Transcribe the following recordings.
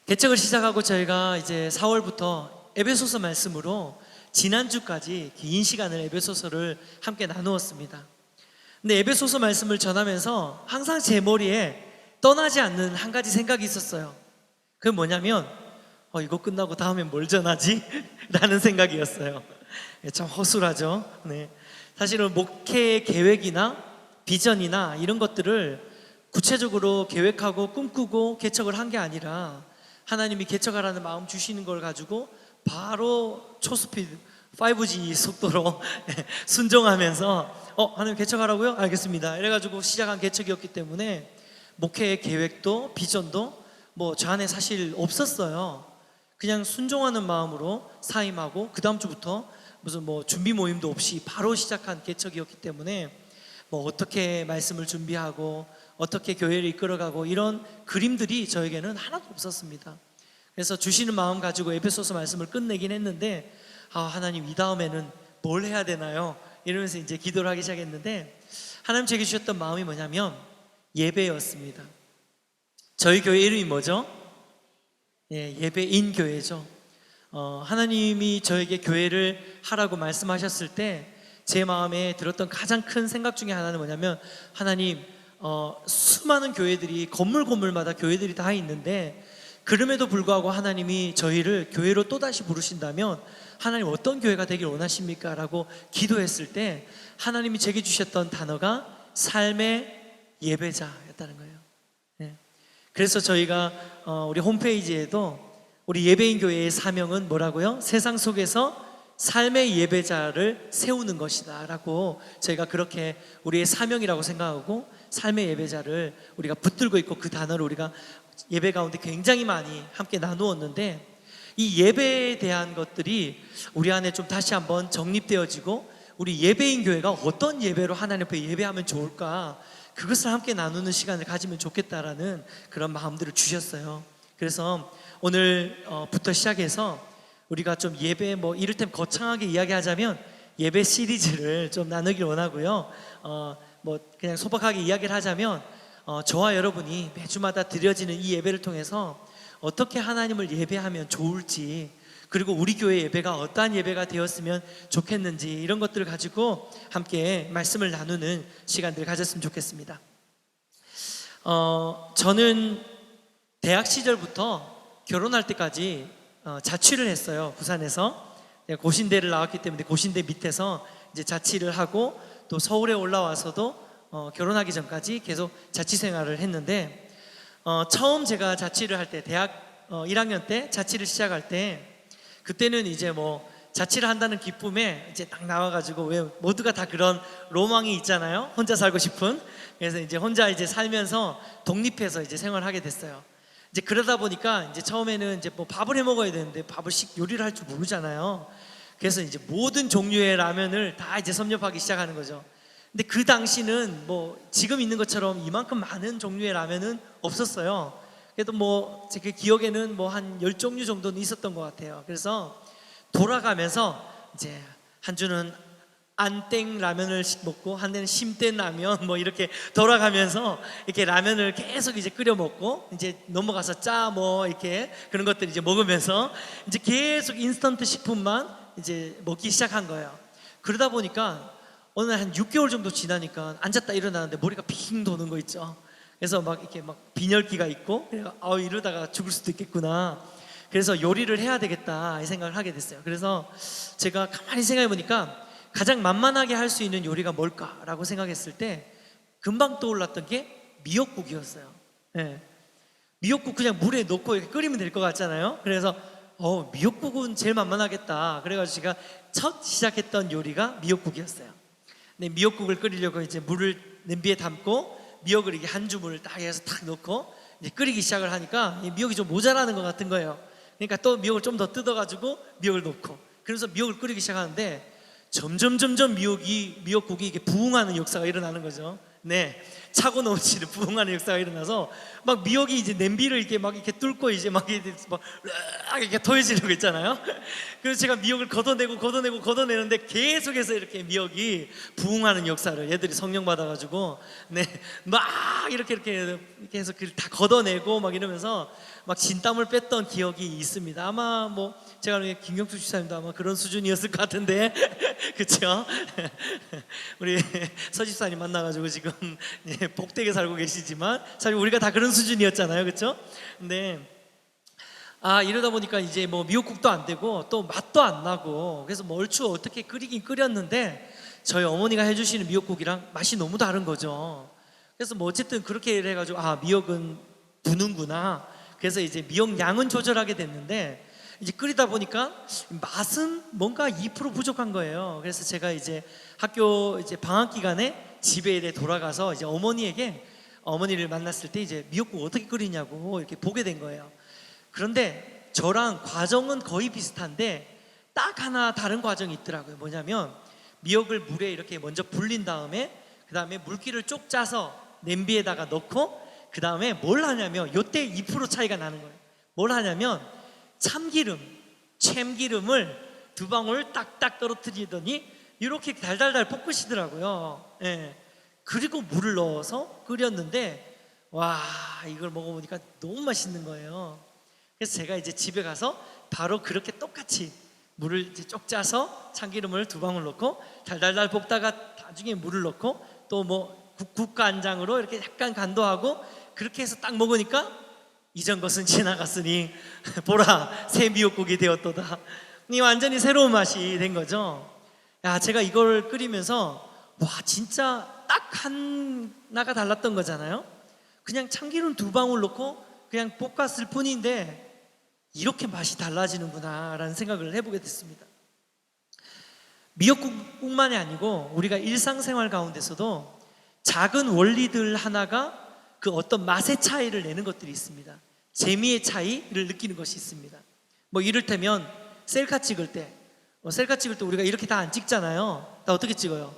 개척을 시작하고 저희가 이제 4월부터 에베소서 말씀으로 지난주까지 긴 시간을 에베소서를 함께 나누었습니다. 근데 에베소서 말씀을 전하면서 항상 제 머리에 떠나지 않는 한 가지 생각이 있었어요. 그게 뭐냐면 이거 끝나고 다음엔 뭘 전하지? 라는 생각이었어요. 참 허술하죠. 네. 사실은 목회 계획이나 비전이나 이런 것들을 구체적으로 계획하고 꿈꾸고 개척을 한 게 아니라 하나님이 개척하라는 마음 주시는 걸 가지고 바로 초스피드 5G 속도로 순종하면서 하나님 개척하라고요? 알겠습니다. 이래가지고 시작한 개척이었기 때문에 목회의 계획도 비전도 저 안에 사실 없었어요. 그냥 순종하는 마음으로 사임하고 그 다음 주부터 무슨 준비 모임도 없이 바로 시작한 개척이었기 때문에 어떻게 말씀을 준비하고 어떻게 교회를 이끌어가고 이런 그림들이 저에게는 하나도 없었습니다. 그래서 주시는 마음 가지고 에베소서 말씀을 끝내긴 했는데 하나님 이 다음에는 뭘 해야 되나요? 이러면서 이제 기도를 하기 시작했는데 하나님 제게 주셨던 마음이 뭐냐면 예배였습니다. 저희 교회 이름이 뭐죠? 예배인 교회죠. 하나님이 저에게 교회를 하라고 말씀하셨을 때 제 마음에 들었던 가장 큰 생각 중에 하나는 뭐냐면 하나님 수많은 교회들이 건물마다 교회들이 다 있는데 그럼에도 불구하고 하나님이 저희를 교회로 또다시 부르신다면 하나님 어떤 교회가 되길 원하십니까? 라고 기도했을 때 하나님이 제게 주셨던 단어가 삶의 예배자였다는 거예요. 그래서 저희가 우리 홈페이지에도 우리 예배인 교회의 사명은 뭐라고요? 세상 속에서 삶의 예배자를 세우는 것이다 라고 저희가 그렇게 우리의 사명이라고 생각하고 삶의 예배자를 우리가 붙들고 있고 그 단어를 우리가 예배 가운데 굉장히 많이 함께 나누었는데 이 예배에 대한 것들이 우리 안에 좀 다시 한번 정립되어지고 우리 예배인 교회가 어떤 예배로 하나님 앞에 예배하면 좋을까 그것을 함께 나누는 시간을 가지면 좋겠다라는 그런 마음들을 주셨어요. 그래서 오늘부터 시작해서 우리가 좀 예배 이를테면 거창하게 이야기하자면 예배 시리즈를 좀 나누길 원하고요. 그냥 소박하게 이야기를 하자면 저와 여러분이 매주마다 드려지는 이 예배를 통해서 어떻게 하나님을 예배하면 좋을지 그리고 우리 교회 예배가 어떠한 예배가 되었으면 좋겠는지 이런 것들을 가지고 함께 말씀을 나누는 시간들을 가졌으면 좋겠습니다. 저는 대학 시절부터 결혼할 때까지 자취를 했어요. 부산에서 고신대를 나왔기 때문에 고신대 밑에서 이제 자취를 하고 또 서울에 올라와서도 결혼하기 전까지 계속 자취 생활을 했는데 처음 제가 자취를 할 때 대학 1학년 때 자취를 시작할 때 그때는 이제 자취를 한다는 기쁨에 이제 딱 나와가지고 왜 모두가 다 그런 로망이 있잖아요. 혼자 살고 싶은. 그래서 이제 혼자 이제 살면서 독립해서 이제 생활하게 됐어요. 이제 그러다 보니까 이제 처음에는 이제 밥을 해 먹어야 되는데 요리를 할 줄 모르잖아요. 그래서 이제 모든 종류의 라면을 다 이제 섭렵하기 시작하는 거죠. 근데 그 당시는 지금 있는 것처럼 이만큼 많은 종류의 라면은 없었어요. 그래도 제 기억에는 한 10종류 정도는 있었던 것 같아요. 그래서 돌아가면서 이제 한 주는 안땡 라면을 먹고 한 대는 심땡 라면 이렇게 돌아가면서 이렇게 라면을 계속 이제 끓여 먹고 이제 넘어가서 이렇게 그런 것들 이제 먹으면서 이제 계속 인스턴트 식품만 이제 먹기 시작한 거예요. 그러다 보니까 어느 날 한 6개월 정도 지나니까 앉았다 일어나는데 머리가 핑 도는 거 있죠. 그래서 이렇게 빈혈기가 있고 이러다가 죽을 수도 있겠구나. 그래서 요리를 해야 되겠다 이 생각을 하게 됐어요. 그래서 제가 가만히 생각해 보니까 가장 만만하게 할 수 있는 요리가 뭘까라고 생각했을 때 금방 떠올랐던 게 미역국이었어요. 미역국 그냥 물에 넣고 이렇게 끓이면 될 것 같잖아요. 그래서 미역국은 제일 만만하겠다. 그래가지고 제가 첫 시작했던 요리가 미역국이었어요. 근데 미역국을 끓이려고 이제 물을 냄비에 담고 미역을 이렇게 한 주문을 딱 해서 탁 넣고 이제 끓이기 시작을 하니까 미역이 좀 모자라는 것 같은 거예요. 그러니까 또 미역을 좀 더 뜯어가지고 미역을 넣고 그래서 미역을 끓이기 시작하는데 점점 미역국이 이게 부흥하는 역사가 일어나는 거죠. 네, 차고 넘치는 부흥하는 역사가 일어나서 막 미역이 이제 냄비를 이렇게 막 이렇게 뚫고 이제 막 이렇게 토해지는 거 있잖아요. 그래서 제가 미역을 걷어내는데 계속해서 이렇게 미역이 부흥하는 역사를 얘들이 성령 받아가지고 막 이렇게 해서 그걸 다 걷어내고 막 이러면서 막 진땀을 뺐던 기억이 있습니다. 아마 뭐 제가 김경수 집사님도 아마 그런 수준이었을 것 같은데 그렇죠? 우리 서집사님 만나가지고 지금 복되게 살고 계시지만 사실 우리가 다 그런 수준이었잖아요, 그렇죠? 근데 이러다 보니까 이제 뭐 미역국도 안 되고 또 맛도 안 나고 그래서 뭐 얼추 어떻게 끓이긴 끓였는데 저희 어머니가 해주시는 미역국이랑 맛이 너무 다른 거죠. 그래서 뭐 어쨌든 그렇게 해가지고 미역은 부는구나. 그래서 이제 미역 양은 조절하게 됐는데 이제 끓이다 보니까 맛은 뭔가 2% 부족한 거예요. 그래서 제가 이제 학교 이제 방학 기간에 집에 돌아가서 이제 어머니를 만났을 때 이제 미역국 어떻게 끓이냐고 이렇게 보게 된 거예요. 그런데 저랑 과정은 거의 비슷한데 딱 하나 다른 과정이 있더라고요. 뭐냐면 미역을 물에 이렇게 먼저 불린 다음에 그 다음에 물기를 쪽 짜서 냄비에다가 넣고 그 다음에 뭘 하냐면 요때 2% 차이가 나는 거예요. 뭘 하냐면 참기름을 2방울 딱딱 떨어뜨리더니 이렇게 달달달 볶으시더라고요. 예. 그리고 물을 넣어서 끓였는데 와, 이걸 먹어보니까 너무 맛있는 거예요. 그래서 제가 이제 집에 가서 바로 그렇게 똑같이 물을 이제 쪽 짜서 참기름을 2방울 넣고 달달달 볶다가 나중에 물을 넣고 또 뭐 국간장으로 이렇게 약간 간도하고 그렇게 해서 딱 먹으니까 이전 것은 지나갔으니 보라 새 미역국이 되었도다. 이 완전히 새로운 맛이 된 거죠. 제가 이걸 끓이면서 와, 진짜 딱 하나가 달랐던 거잖아요. 그냥 참기름 2방울 넣고 그냥 볶았을 뿐인데 이렇게 맛이 달라지는구나 라는 생각을 해보게 됐습니다. 미역국뿐만이 아니고 우리가 일상생활 가운데서도 작은 원리들 하나가 그 어떤 맛의 차이를 내는 것들이 있습니다. 재미의 차이를 느끼는 것이 있습니다. 뭐 이를테면 셀카 찍을 때 우리가 이렇게 다 안 찍잖아요. 다 어떻게 찍어요?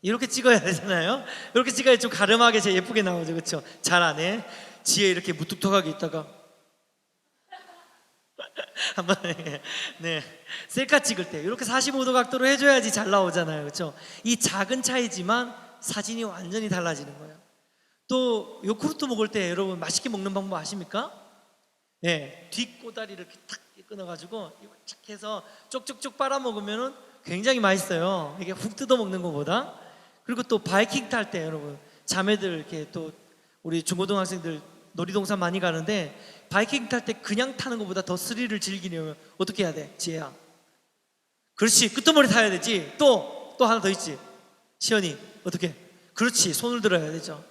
이렇게 찍어야 되잖아요. 이렇게 찍어야 좀 가름하게 제일 예쁘게 나오죠, 그렇죠? 잘 안 해. 지에 이렇게 무뚝뚝하게 있다가 한번 셀카 찍을 때 이렇게 45도 각도로 해줘야지 잘 나오잖아요, 그렇죠? 이 작은 차이지만 사진이 완전히 달라지는 거예요. 또 요구르트 먹을 때 여러분 맛있게 먹는 방법 아십니까? 뒷꼬다리를 이렇게 탁 끊어가지고 이거 착 해서 쪽쪽쪽 빨아 먹으면은 굉장히 맛있어요. 이게 훅 뜯어 먹는 것보다. 그리고 또 바이킹 탈 때 여러분 자매들 이렇게 또 우리 중고등학생들 놀이동산 많이 가는데 바이킹 탈 때 그냥 타는 것보다 더 스릴을 즐기려면 어떻게 해야 돼? 지혜야. 그렇지, 끄트머리 타야 되지. 또 하나 더 있지. 시연이 어떻게? 그렇지, 손을 들어야 되죠.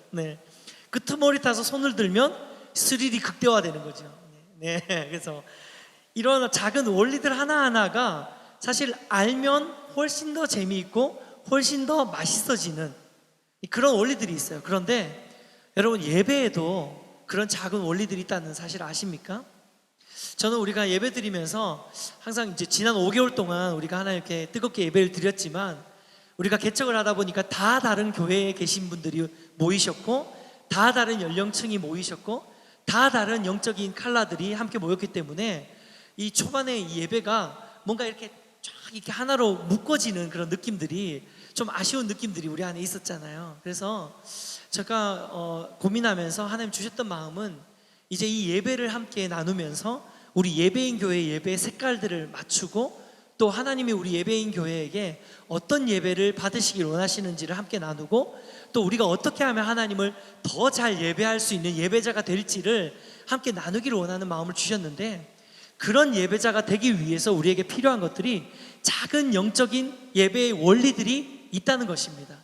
끄트머리 타서 손을 들면 스릴이 극대화되는 거죠. 그래서 이런 작은 원리들 하나하나가 사실 알면 훨씬 더 재미있고 훨씬 더 맛있어지는 그런 원리들이 있어요. 그런데 여러분 예배에도 그런 작은 원리들이 있다는 사실 아십니까? 저는 우리가 예배 드리면서 항상 이제 지난 5개월 동안 우리가 하나님께 뜨겁게 예배를 드렸지만 우리가 개척을 하다 보니까 다 다른 교회에 계신 분들이 모이셨고 다 다른 연령층이 모이셨고 다 다른 영적인 칼라들이 함께 모였기 때문에 이 초반에 이 예배가 뭔가 이렇게 쫙 이렇게 하나로 묶어지는 그런 느낌들이 좀 아쉬운 느낌들이 우리 안에 있었잖아요. 그래서 제가 고민하면서 하나님 주셨던 마음은 이제 이 예배를 함께 나누면서 우리 예배인 교회의 예배의 색깔들을 맞추고 또 하나님이 우리 예배인 교회에게 어떤 예배를 받으시길 원하시는지를 함께 나누고 또 우리가 어떻게 하면 하나님을 더 잘 예배할 수 있는 예배자가 될지를 함께 나누기를 원하는 마음을 주셨는데 그런 예배자가 되기 위해서 우리에게 필요한 것들이 작은 영적인 예배의 원리들이 있다는 것입니다.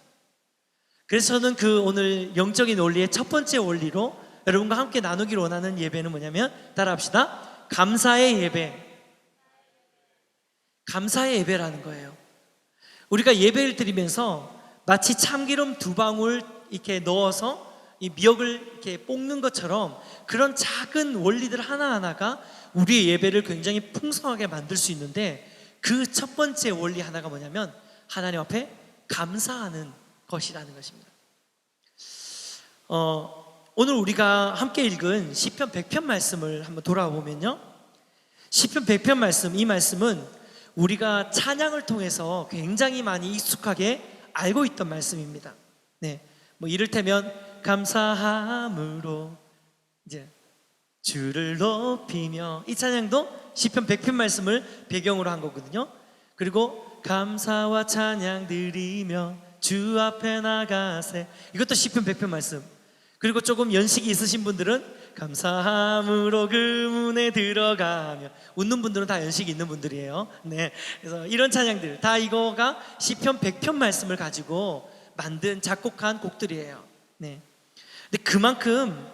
그래서 저는 그 오늘 영적인 원리의 첫 번째 원리로 여러분과 함께 나누기를 원하는 예배는 뭐냐면 따라합시다. 감사의 예배. 감사의 예배라는 거예요. 우리가 예배를 드리면서 마치 참기름 2방울 이렇게 넣어서 이 미역을 이렇게 볶는 것처럼 그런 작은 원리들 하나하나가 우리의 예배를 굉장히 풍성하게 만들 수 있는데 그 첫 번째 원리 하나가 뭐냐면 하나님 앞에 감사하는 것이라는 것입니다. 오늘 우리가 함께 읽은 시편 100편 말씀을 한번 돌아보면요, 시편 100편 말씀, 이 말씀은 우리가 찬양을 통해서 굉장히 많이 익숙하게 알고 있던 말씀입니다. 네, 뭐 이를테면 감사함으로 이제 주를 높이며, 이 찬양도 시편 100편 말씀을 배경으로 한 거거든요. 그리고 감사와 찬양 드리며 주 앞에 나가세, 이것도 시편 100편 말씀. 그리고 조금 연식이 있으신 분들은 감사함으로 그 문에 들어가며, 웃는 분들은 다 연식이 있는 분들이에요. 네, 그래서 이런 찬양들 다 이거가 시편 100편 말씀을 가지고 만든 작곡한 곡들이에요. 네, 근데 그만큼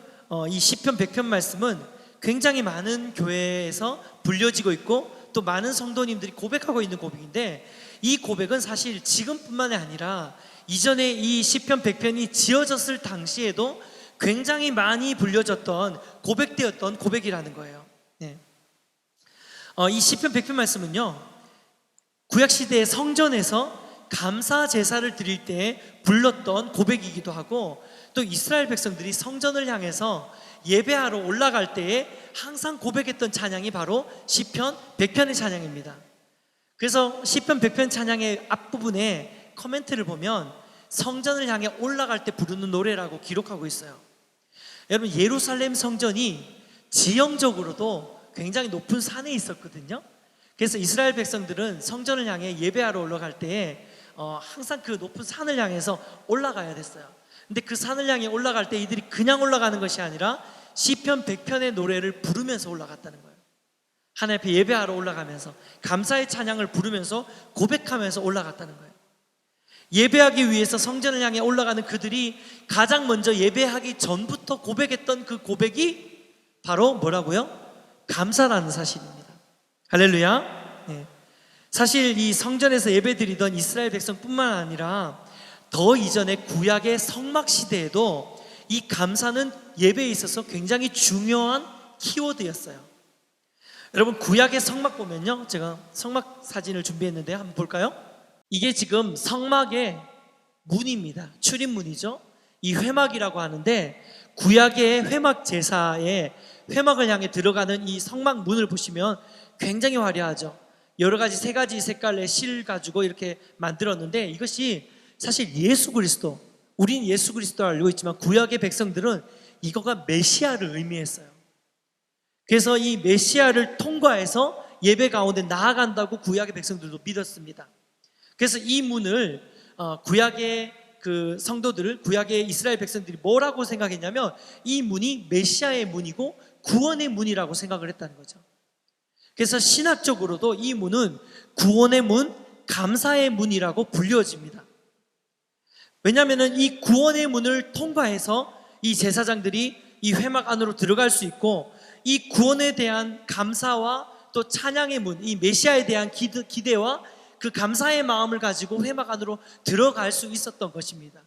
이 시편 100편 말씀은 굉장히 많은 교회에서 불려지고 있고 또 많은 성도님들이 고백하고 있는 고백인데, 이 고백은 사실 지금뿐만이 아니라 이전에 이 시편 100편이 지어졌을 당시에도 굉장히 많이 불려졌던, 고백되었던 고백이라는 거예요. 네. 이 시편 100편 말씀은요, 구약시대의 성전에서 감사 제사를 드릴 때 불렀던 고백이기도 하고, 또 이스라엘 백성들이 성전을 향해서 예배하러 올라갈 때에 항상 고백했던 찬양이 바로 시편 100편의 찬양입니다. 그래서 시편 100편 찬양의 앞부분에 커멘트를 보면 성전을 향해 올라갈 때 부르는 노래라고 기록하고 있어요. 여러분, 예루살렘 성전이 지형적으로도 굉장히 높은 산에 있었거든요. 그래서 이스라엘 백성들은 성전을 향해 예배하러 올라갈 때에 항상 그 높은 산을 향해서 올라가야 됐어요. 근데 그 산을 향해 올라갈 때 이들이 그냥 올라가는 것이 아니라 시편 100편의 노래를 부르면서 올라갔다는 거예요. 하나님 앞에 예배하러 올라가면서 감사의 찬양을 부르면서 고백하면서 올라갔다는 거예요. 예배하기 위해서 성전을 향해 올라가는 그들이 가장 먼저 예배하기 전부터 고백했던 그 고백이 바로 뭐라고요? 감사라는 사실입니다. 할렐루야. 네. 사실 이 성전에서 예배드리던 이스라엘 백성뿐만 아니라 더 이전에 구약의 성막 시대에도 이 감사는 예배에 있어서 굉장히 중요한 키워드였어요. 여러분, 구약의 성막 보면요, 제가 성막 사진을 준비했는데 한번 볼까요? 이게 지금 성막의 문입니다. 출입문이죠. 이 회막이라고 하는데, 구약의 회막 제사에 회막을 향해 들어가는 이 성막 문을 보시면 굉장히 화려하죠. 여러 가지, 세 가지 색깔의 실 가지고 이렇게 만들었는데, 이것이 사실 예수 그리스도, 우린 예수 그리스도를 알고 있지만 구약의 백성들은 이거가 메시아를 의미했어요. 그래서 이 메시아를 통과해서 예배 가운데 나아간다고 구약의 백성들도 믿었습니다. 그래서 이 문을 구약의 그 성도들을, 구약의 이스라엘 백성들이 뭐라고 생각했냐면 이 문이 메시아의 문이고 구원의 문이라고 생각을 했다는 거죠. 그래서 신학적으로도 이 문은 구원의 문, 감사의 문이라고 불려집니다. 왜냐하면 이 구원의 문을 통과해서 이 제사장들이 이 회막 안으로 들어갈 수 있고, 이 구원에 대한 감사와 또 찬양의 문, 이 메시아에 대한 기대와 그 감사의 마음을 가지고 회막 안으로 들어갈 수 있었던 것입니다.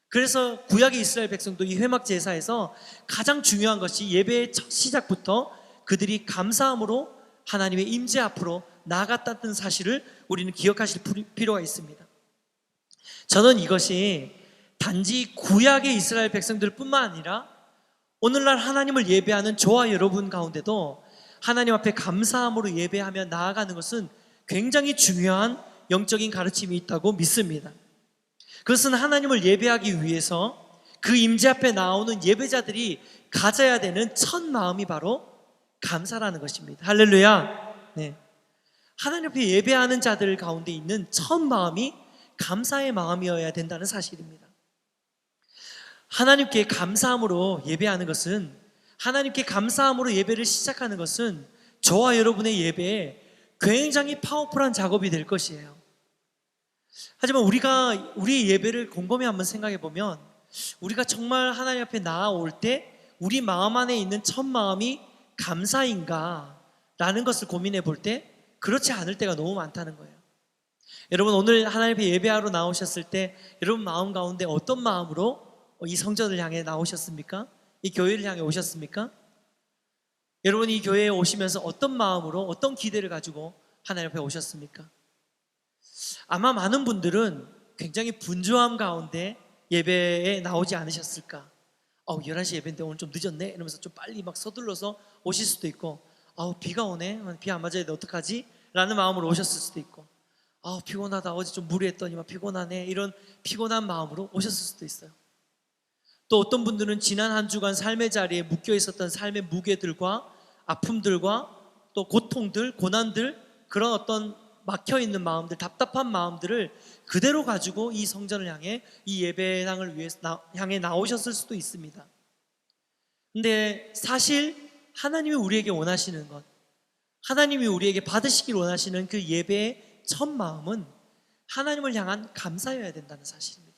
그래서 구약의 이스라엘 백성도 이 회막 제사에서 가장 중요한 것이 예배의 첫 시작부터 그들이 감사함으로 하나님의 임재 앞으로 나아갔다는 사실을 우리는 기억하실 필요가 있습니다. 저는 이것이 단지 구약의 이스라엘 백성들 뿐만 아니라 오늘날 하나님을 예배하는 저와 여러분 가운데도 하나님 앞에 감사함으로 예배하며 나아가는 것은 굉장히 중요한 영적인 가르침이 있다고 믿습니다. 그것은 하나님을 예배하기 위해서 그 임재 앞에 나오는 예배자들이 가져야 되는 첫 마음이 바로 감사라는 것입니다. 할렐루야. 네. 하나님 앞에 예배하는 자들 가운데 있는 첫 마음이 감사의 마음이어야 된다는 사실입니다. 하나님께 감사함으로 예배하는 것은, 하나님께 감사함으로 예배를 시작하는 것은 저와 여러분의 예배에 굉장히 파워풀한 작업이 될 것이에요. 하지만 우리가 우리의 예배를 곰곰이 한번 생각해 보면, 우리가 정말 하나님 앞에 나아올 때 우리 마음 안에 있는 첫 마음이 감사인가 라는 것을 고민해 볼 때 그렇지 않을 때가 너무 많다는 거예요. 여러분, 오늘 하나님 앞에 예배하러 나오셨을 때 여러분 마음 가운데 어떤 마음으로 이 성전을 향해 나오셨습니까? 이 교회를 향해 오셨습니까? 여러분이 이 교회에 오시면서 어떤 마음으로, 어떤 기대를 가지고 하나님 앞에 오셨습니까? 아마 많은 분들은 굉장히 분주함 가운데 예배에 나오지 않으셨을까? 11시 예배인데 오늘 좀 늦었네 이러면서 좀 빨리 막 서둘러서 오실 수도 있고, 비가 오네, 비 안 맞아야 돼, 어떡하지? 라는 마음으로 오셨을 수도 있고, 피곤하다, 어제 좀 무리했더니 막 피곤하네, 이런 피곤한 마음으로 오셨을 수도 있어요. 또 어떤 분들은 지난 한 주간 삶의 자리에 묶여 있었던 삶의 무게들과 아픔들과 또 고통들, 고난들, 그런 어떤 막혀있는 마음들, 답답한 마음들을 그대로 가지고 이 성전을 향해, 이 예배당을 향해 나오셨을 수도 있습니다. 근데 사실 하나님이 우리에게 원하시는 것, 하나님이 우리에게 받으시길 원하시는 그 예배의 첫 마음은 하나님을 향한 감사여야 된다는 사실입니다.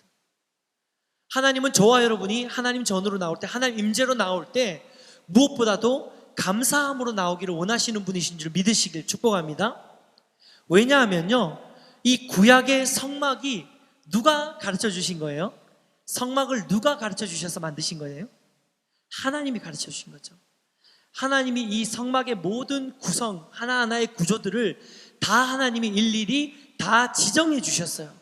하나님은 저와 여러분이 하나님 전으로 나올 때, 하나님 임재로 나올 때 무엇보다도 감사함으로 나오기를 원하시는 분이신 줄 믿으시길 축복합니다. 왜냐하면요, 이 구약의 성막이 누가 가르쳐 주신 거예요? 성막을 누가 가르쳐 주셔서 만드신 거예요? 하나님이 가르쳐 주신 거죠. 하나님이 이 성막의 모든 구성, 하나하나의 구조들을 다 하나님이 일일이 다 지정해 주셨어요.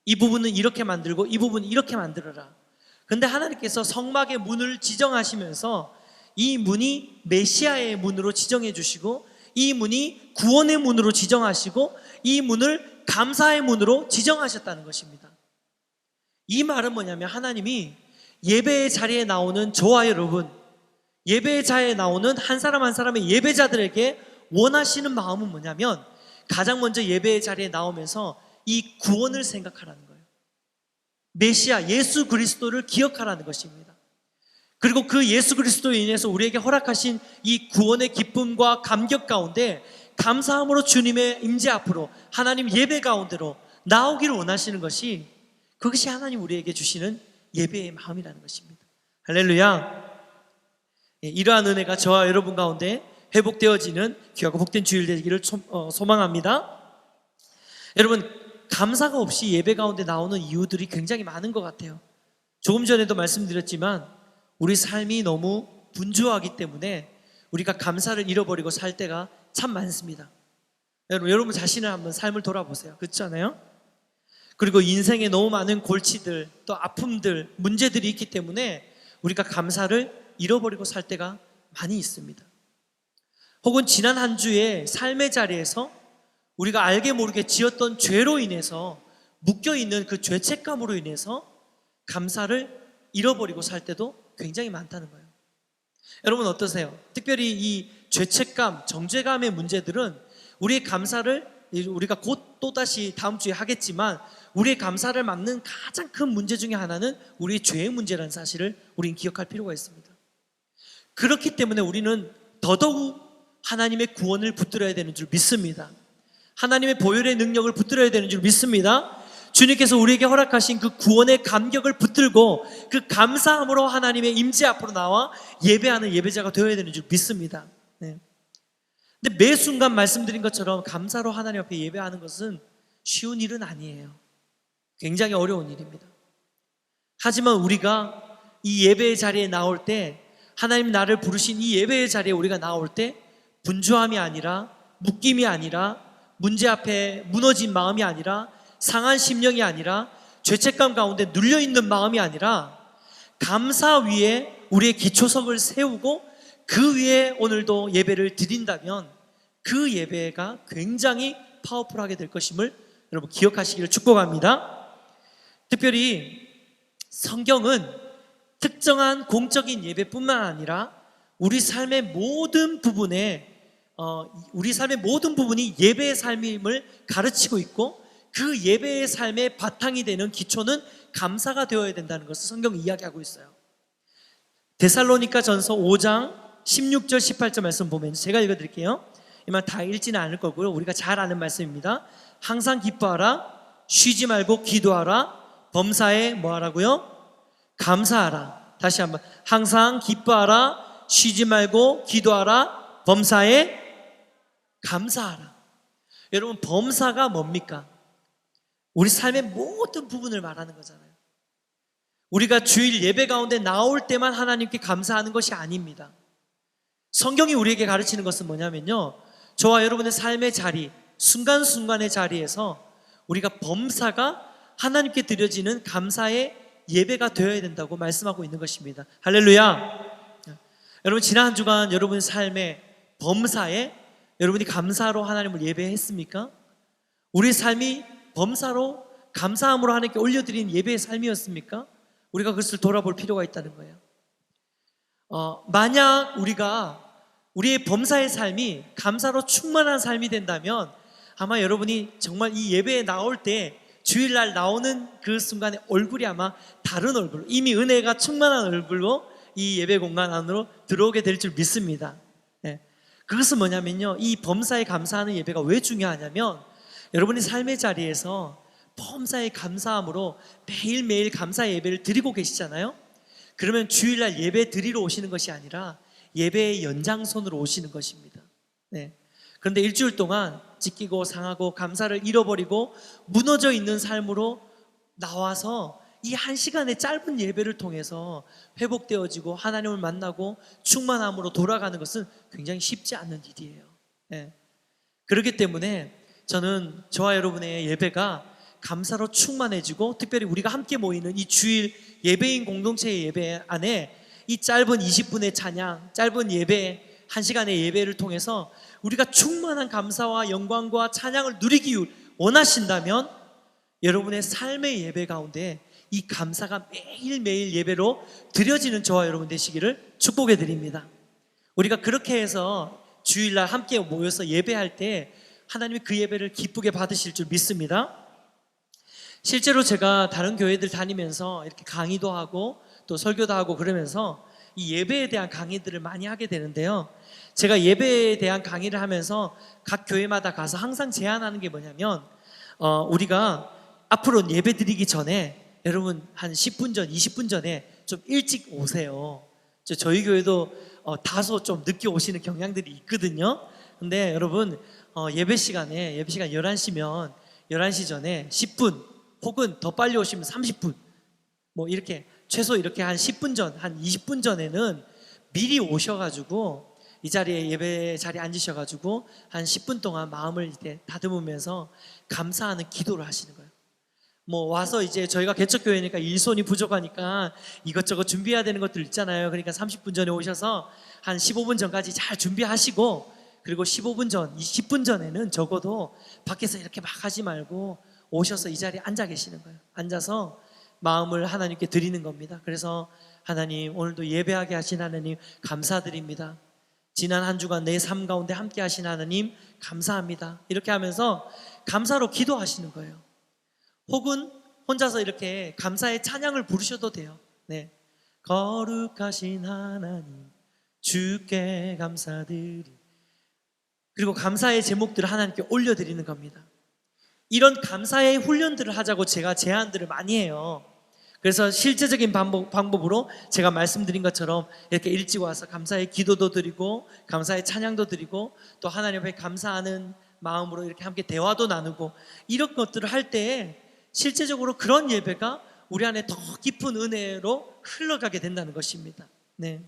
이 부분은 이렇게 만들고 이 부분은 이렇게 만들어라. 근데 하나님께서 성막의 문을 지정하시면서 이 문이 메시아의 문으로 지정해 주시고, 이 문이 구원의 문으로 지정하시고, 이 문을 감사의 문으로 지정하셨다는 것입니다. 이 말은 뭐냐면, 하나님이 예배의 자리에 나오는 저와 여러분, 예배의 자리에 나오는 한 사람 한 사람의 예배자들에게 원하시는 마음은 뭐냐면, 가장 먼저 예배의 자리에 나오면서 이 구원을 생각하라는 거예요. 메시아 예수 그리스도를 기억하라는 것입니다. 그리고 그 예수 그리스도로 인해서 우리에게 허락하신 이 구원의 기쁨과 감격 가운데 감사함으로 주님의 임재 앞으로, 하나님 예배 가운데로 나오기를 원하시는 것이, 그것이 하나님 우리에게 주시는 예배의 마음이라는 것입니다. 할렐루야. 이러한 은혜가 저와 여러분 가운데 회복되어지는 귀하고 복된 주일 되기를 소망합니다. 여러분, 감사가 없이 예배 가운데 나오는 이유들이 굉장히 많은 것 같아요. 조금 전에도 말씀드렸지만 우리 삶이 너무 분주하기 때문에 우리가 감사를 잃어버리고 살 때가 참 많습니다. 여러분 자신을 한번 삶을 돌아보세요. 그렇지 않아요? 그리고 인생에 너무 많은 골치들, 또 아픔들, 문제들이 있기 때문에 우리가 감사를 잃어버리고 살 때가 많이 있습니다. 혹은 지난 한 주의 삶의 자리에서 우리가 알게 모르게 지었던 죄로 인해서 묶여있는 그 죄책감으로 인해서 감사를 잃어버리고 살 때도 굉장히 많다는 거예요. 여러분 어떠세요? 특별히 이 죄책감, 정죄감의 문제들은 우리의 감사를, 우리가 곧 또다시 다음 주에 하겠지만, 우리의 감사를 막는 가장 큰 문제 중에 하나는 우리의 죄의 문제라는 사실을 우리는 기억할 필요가 있습니다. 그렇기 때문에 우리는 더더욱 하나님의 구원을 붙들어야 되는 줄 믿습니다. 하나님의 보혈의 능력을 붙들어야 되는 줄 믿습니다. 주님께서 우리에게 허락하신 그 구원의 감격을 붙들고 그 감사함으로 하나님의 임재 앞으로 나와 예배하는 예배자가 되어야 되는 줄 믿습니다. 네. 근데 매 순간 말씀드린 것처럼 감사로 하나님 앞에 예배하는 것은 쉬운 일은 아니에요. 굉장히 어려운 일입니다. 하지만 우리가 이 예배의 자리에 나올 때, 하나님 나를 부르신 이 예배의 자리에 우리가 나올 때 분주함이 아니라, 묶임이 아니라, 문제 앞에 무너진 마음이 아니라, 상한 심령이 아니라, 죄책감 가운데 눌려있는 마음이 아니라, 감사 위에 우리의 기초석을 세우고 그 위에 오늘도 예배를 드린다면 그 예배가 굉장히 파워풀하게 될 것임을 여러분 기억하시기를 축복합니다. 특별히 성경은 특정한 공적인 예배뿐만 아니라 우리 삶의 모든 부분이 예배의 삶임을 가르치고 있고, 그 예배의 삶의 바탕이 되는 기초는 감사가 되어야 된다는 것을 성경이 이야기하고 있어요. 데살로니가 전서 5장 16절 18절 말씀 보면, 제가 읽어드릴게요. 이 말 다 읽지는 않을 거고요, 우리가 잘 아는 말씀입니다. 항상 기뻐하라, 쉬지 말고 기도하라, 범사에 뭐하라고요? 감사하라. 다시 한번, 항상 기뻐하라, 쉬지 말고 기도하라, 범사에 감사하라. 여러분, 범사가 뭡니까? 우리 삶의 모든 부분을 말하는 거잖아요. 우리가 주일 예배 가운데 나올 때만 하나님께 감사하는 것이 아닙니다. 성경이 우리에게 가르치는 것은 뭐냐면요, 저와 여러분의 삶의 자리, 순간순간의 자리에서 우리가 범사가 하나님께 드려지는 감사의 예배가 되어야 된다고 말씀하고 있는 것입니다. 할렐루야. 여러분, 지난 한 주간 여러분의 삶의 범사에 여러분이 감사로 하나님을 예배했습니까? 우리의 삶이 범사로 감사함으로 하나님께 올려드린 예배의 삶이었습니까? 우리가 그것을 돌아볼 필요가 있다는 거예요. 만약 우리의 범사의 삶이 감사로 충만한 삶이 된다면 아마 여러분이 정말 이 예배에 나올 때 주일날 나오는 그 순간에 얼굴이 아마 다른 얼굴로, 이미 은혜가 충만한 얼굴로 이 예배 공간 안으로 들어오게 될 줄 믿습니다. 네. 그것은 뭐냐면요, 이 범사에 감사하는 예배가 왜 중요하냐면 여러분이 삶의 자리에서 범사에 감사함으로 매일매일 감사 예배를 드리고 계시잖아요. 그러면 주일날 예배 드리러 오시는 것이 아니라 예배의 연장선으로 오시는 것입니다. 네. 그런데 일주일 동안 찢기고 상하고 감사를 잃어버리고 무너져 있는 삶으로 나와서 이 한 시간의 짧은 예배를 통해서 회복되어지고 하나님을 만나고 충만함으로 돌아가는 것은 굉장히 쉽지 않은 일이에요. 네. 그렇기 때문에 저는 저와 여러분의 예배가 감사로 충만해지고, 특별히 우리가 함께 모이는 이 주일 예배인 공동체의 예배 안에 이 짧은 20분의 찬양, 짧은 예배, 1시간의 예배를 통해서 우리가 충만한 감사와 영광과 찬양을 누리기 원하신다면 여러분의 삶의 예배 가운데 이 감사가 매일매일 예배로 드려지는 저와 여러분 되시기를 축복해 드립니다. 우리가 그렇게 해서 주일날 함께 모여서 예배할 때 하나님이 그 예배를 기쁘게 받으실 줄 믿습니다. 실제로 제가 다른 교회들 다니면서 이렇게 강의도 하고 또 설교도 하고 그러면서 이 예배에 대한 강의들을 많이 하게 되는데요, 제가 예배에 대한 강의를 하면서 각 교회마다 가서 항상 제안하는 게 뭐냐면 우리가 앞으로 예배 드리기 전에 여러분 한 10분 전, 20분 전에 좀 일찍 오세요. 저희 교회도 다소 좀 늦게 오시는 경향들이 있거든요. 근데 여러분 예배 시간 11시면 11시 전에 10분 혹은 더 빨리 오시면 30분, 뭐 이렇게 최소 이렇게 한 10분 전, 한 20분 전에는 미리 오셔가지고 이 자리에 예배 자리에 앉으셔가지고 한 10분 동안 마음을 이렇게 다듬으면서 감사하는 기도를 하시는 거예요. 뭐 와서 이제 저희가 개척교회니까 일손이 부족하니까 이것저것 준비해야 되는 것들 있잖아요. 그러니까 30분 전에 오셔서 한 15분 전까지 잘 준비하시고, 그리고 15분 전, 10분 전에는 적어도 밖에서 이렇게 막 하지 말고 오셔서 이 자리에 앉아 계시는 거예요. 앉아서 마음을 하나님께 드리는 겁니다. 그래서 하나님, 오늘도 예배하게 하신 하나님 감사드립니다. 지난 한 주간 내 삶 가운데 함께 하신 하나님 감사합니다. 이렇게 하면서 감사로 기도하시는 거예요. 혹은 혼자서 이렇게 감사의 찬양을 부르셔도 돼요. 네. 거룩하신 하나님 주께 감사드리, 그리고 감사의 제목들을 하나님께 올려드리는 겁니다. 이런 감사의 훈련들을 하자고 제가 제안들을 많이 해요. 그래서 실제적인 방법으로 제가 말씀드린 것처럼 이렇게 일찍 와서 감사의 기도도 드리고 감사의 찬양도 드리고 또 하나님 앞에 감사하는 마음으로 이렇게 함께 대화도 나누고, 이런 것들을 할 때에 실제적으로 그런 예배가 우리 안에 더 깊은 은혜로 흘러가게 된다는 것입니다. 네.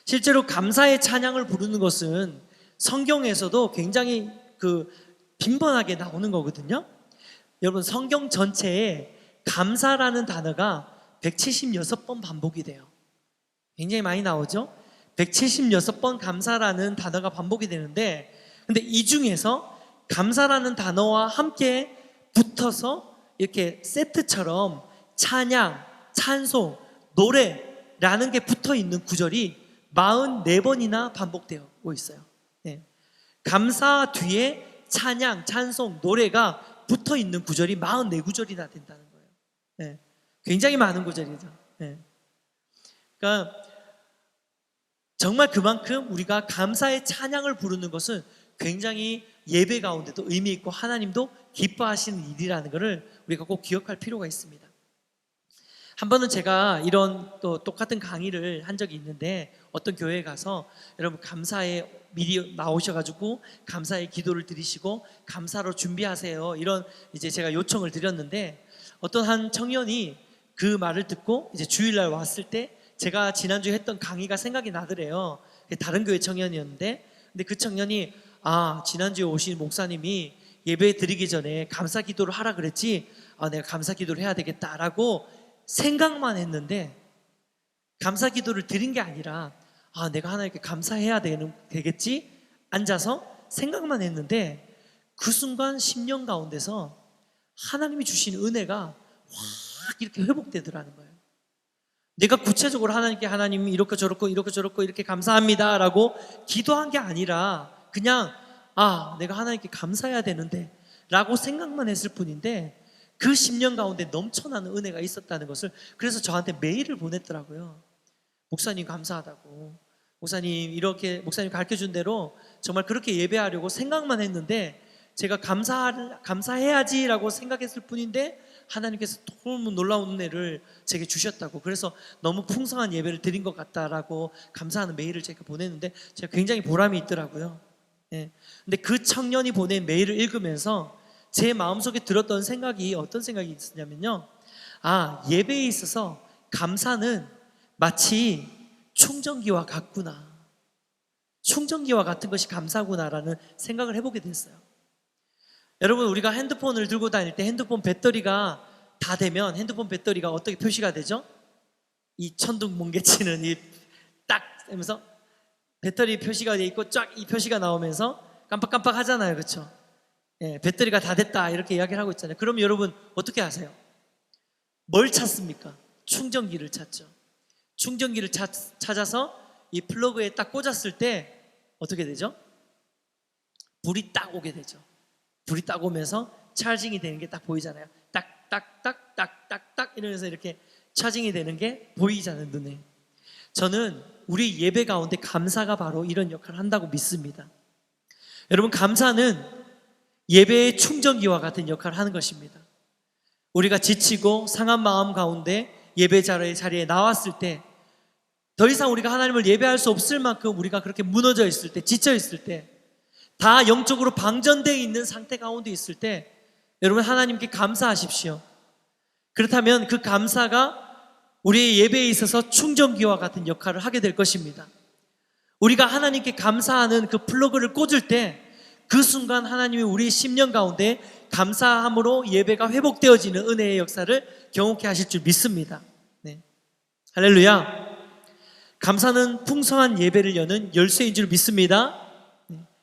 실제로 감사의 찬양을 부르는 것은 성경에서도 굉장히 빈번하게 나오는 거거든요. 여러분, 성경 전체에 감사라는 단어가 176번 반복이 돼요. 굉장히 많이 나오죠. 176번 감사라는 단어가 반복이 되는데, 근데 이 중에서 감사라는 단어와 함께 붙어서 이렇게 세트처럼 찬양, 찬송, 노래라는 게 붙어 있는 구절이 44번이나 반복되고 있어요. 네. 감사 뒤에 찬양, 찬송, 노래가 붙어 있는 구절이 44구절이나 된다는 거예요. 네. 굉장히 많은 구절이죠. 네. 그러니까 정말 그만큼 우리가 감사의 찬양을 부르는 것은 굉장히 예배 가운데도 의미 있고 하나님도 기뻐하시는 일이라는 것을 우리가 꼭 기억할 필요가 있습니다. 한 번은 제가 이런 또 똑같은 강의를 한 적이 있는데, 어떤 교회에 가서 여러분 감사에 미리 나오셔가지고 감사의 기도를 드리시고 감사로 준비하세요, 이런 이제 제가 요청을 드렸는데, 어떤 한 청년이 그 말을 듣고 이제 주일날 왔을 때 제가 지난주에 했던 강의가 생각이 나더래요. 다른 교회 청년이었는데, 근데 그 청년이 지난주에 오신 목사님이 예배 드리기 전에 감사 기도를 하라 그랬지, 내가 감사 기도를 해야 되겠다라고 생각만 했는데 감사 기도를 드린 게 아니라 내가 하나님께 감사해야 되겠지? 앉아서 생각만 했는데 그 순간 심령 가운데서 하나님이 주신 은혜가 확 이렇게 회복되더라는 거예요. 내가 구체적으로 하나님께 하나님 이렇게 저렇고 이렇게 저렇고 이렇게 감사합니다 라고 기도한 게 아니라 그냥 내가 하나님께 감사해야 되는데 라고 생각만 했을 뿐인데 그 심령 가운데 넘쳐나는 은혜가 있었다는 것을 그래서 저한테 메일을 보냈더라고요. 목사님 감사하다고, 목사님 이렇게 목사님 가르쳐준 대로 정말 그렇게 예배하려고 생각만 했는데 제가 감사해야지라고 생각했을 뿐인데 하나님께서 너무 놀라운 은혜를 제게 주셨다고, 그래서 너무 풍성한 예배를 드린 것 같다라고 감사하는 메일을 제가 보냈는데 제가 굉장히 보람이 있더라고요. 근데 그 청년이 보낸 메일을 읽으면서 제 마음속에 들었던 생각이 어떤 생각이 있었냐면요, 예배에 있어서 감사는 마치 충전기와 같구나, 충전기와 같은 것이 감사구나라는 생각을 해보게 됐어요. 여러분, 우리가 핸드폰을 들고 다닐 때 핸드폰 배터리가 다 되면 핸드폰 배터리가 어떻게 표시가 되죠? 이 천둥번개치는 이 딱 하면서 배터리 표시가 돼 있고 쫙 이 표시가 나오면서 깜빡깜빡 하잖아요, 그렇죠? 배터리가 다 됐다 이렇게 이야기를 하고 있잖아요. 그럼 여러분 어떻게 하세요? 뭘 찾습니까? 충전기를 찾죠. 충전기를 찾아서 이 플러그에 딱 꽂았을 때 어떻게 되죠? 불이 딱 오게 되죠. 불이 딱 오면서 차징이 되는 게 딱 보이잖아요. 딱딱딱딱딱딱 이러면서 이렇게 차징이 되는 게 보이잖아요, 눈에. 저는 우리 예배 가운데 감사가 바로 이런 역할을 한다고 믿습니다. 여러분, 감사는 예배의 충전기와 같은 역할을 하는 것입니다. 우리가 지치고 상한 마음 가운데 예배 자리에 나왔을 때 더 이상 우리가 하나님을 예배할 수 없을 만큼 우리가 그렇게 무너져 있을 때, 지쳐 있을 때, 다 영적으로 방전되어 있는 상태 가운데 있을 때 여러분 하나님께 감사하십시오. 그렇다면 그 감사가 우리의 예배에 있어서 충전기와 같은 역할을 하게 될 것입니다. 우리가 하나님께 감사하는 그 플러그를 꽂을 때 그 순간 하나님이 우리 심령 가운데 감사함으로 예배가 회복되어지는 은혜의 역사를 경험케 하실 줄 믿습니다. 할렐루야. 감사는 풍성한 예배를 여는 열쇠인 줄 믿습니다.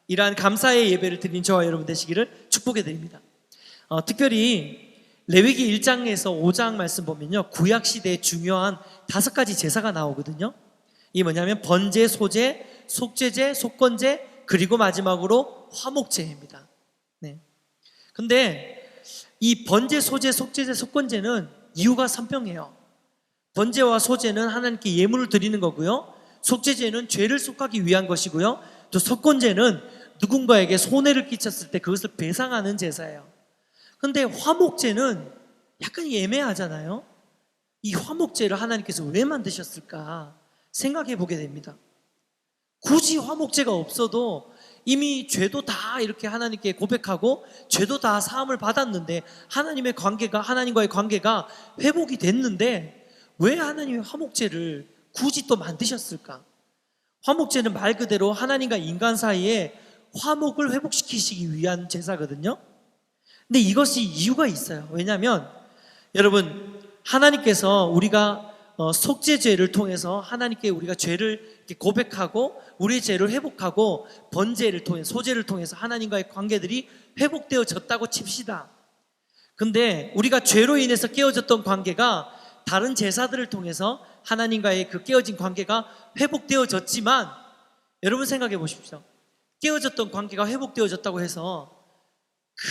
이러한 감사의 예배를 드린 저와 여러분 되시기를 축복해 드립니다. 특별히 레위기 1장에서 5장 말씀 보면요, 구약시대에 중요한 5가지 제사가 나오거든요. 이게 뭐냐면 번제, 소제, 속죄제, 속건제, 그리고 마지막으로 화목제입니다. 근데 이 번제, 소제, 속죄제, 속건제는 이유가 선명해요. 번제와 소제는 하나님께 예물을 드리는 거고요, 속죄제는 죄를 속하기 위한 것이고요, 또 속건제는 누군가에게 손해를 끼쳤을 때 그것을 배상하는 제사예요. 근데 화목제는 약간 애매하잖아요. 이 화목제를 하나님께서 왜 만드셨을까 생각해 보게 됩니다. 굳이 화목제가 없어도 이미 죄도 다 이렇게 하나님께 고백하고 죄도 다 사함을 받았는데 하나님과의 관계가 회복이 됐는데 왜 하나님이 화목제를 굳이 또 만드셨을까? 화목제는 말 그대로 하나님과 인간 사이에 화목을 회복시키시기 위한 제사거든요. 근데 이것이 이유가 있어요. 왜냐하면 여러분, 하나님께서 우리가 속죄죄를 통해서 하나님께 우리가 죄를 고백하고 우리의 죄를 회복하고 번제를 통해 소제를 통해서 하나님과의 관계들이 회복되어졌다고 칩시다. 근데 우리가 죄로 인해서 깨어졌던 관계가 다른 제사들을 통해서 하나님과의 그 깨어진 관계가 회복되어졌지만 여러분 생각해 보십시오. 깨어졌던 관계가 회복되어졌다고 해서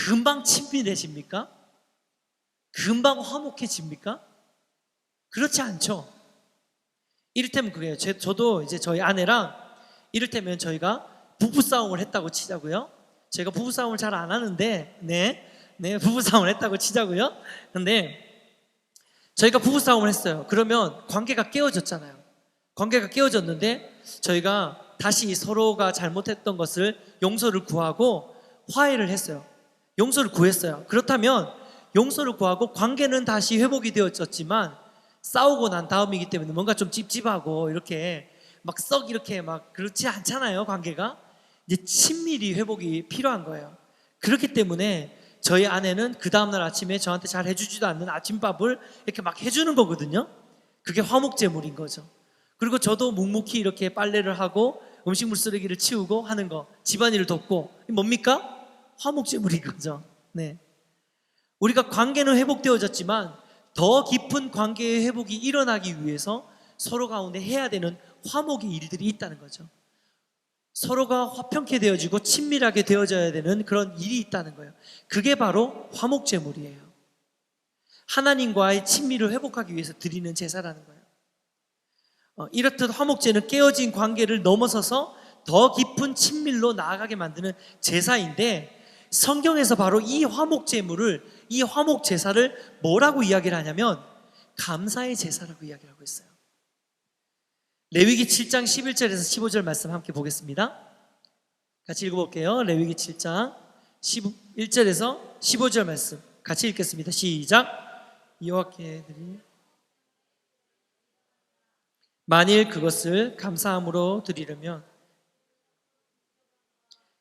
금방 친밀해집니까? 금방 화목해집니까? 그렇지 않죠. 이를테면 그래요. 저도 이제 저희 아내랑 이를테면 저희가 부부싸움을 했다고 치자고요. 제가 부부싸움을 잘 안 하는데 부부싸움을 했다고 치자고요. 근데 저희가 부부싸움을 했어요. 그러면 관계가 깨어졌잖아요. 관계가 깨어졌는데 저희가 다시 서로가 잘못했던 것을 용서를 구하고 화해를 했어요. 용서를 구했어요. 그렇다면 용서를 구하고 관계는 다시 회복이 되어졌지만 싸우고 난 다음이기 때문에 뭔가 좀 찝찝하고 이렇게 막 이렇게 막 그렇지 않잖아요. 관계가 이제 친밀히 회복이 필요한 거예요. 그렇기 때문에 저희 아내는 그 다음날 아침에 저한테 잘 해주지도 않는 아침밥을 이렇게 막 해주는 거거든요. 그게 화목제물인 거죠. 그리고 저도 묵묵히 이렇게 빨래를 하고 음식물 쓰레기를 치우고 하는 거, 집안일을 돕고, 뭡니까? 화목제물인 거죠. 네. 우리가 관계는 회복되어졌지만 더 깊은 관계의 회복이 일어나기 위해서 서로 가운데 해야 되는 화목의 일들이 있다는 거죠. 서로가 화평케 되어지고 친밀하게 되어져야 되는 그런 일이 있다는 거예요. 그게 바로 화목제물이에요. 하나님과의 친밀을 회복하기 위해서 드리는 제사라는 거예요. 이렇듯 화목제는 깨어진 관계를 넘어서서 더 깊은 친밀로 나아가게 만드는 제사인데, 성경에서 바로 이 화목제물을, 이 화목제사를 뭐라고 이야기를 하냐면 감사의 제사라고 이야기를 하고 있어요. 레위기 7장 11절에서 15절 말씀 함께 보겠습니다. 같이 읽어볼게요. 레위기 7장 11절에서 15절 말씀 같이 읽겠습니다. 시작. 여호와께들이 만일 그것을 감사함으로 드리려면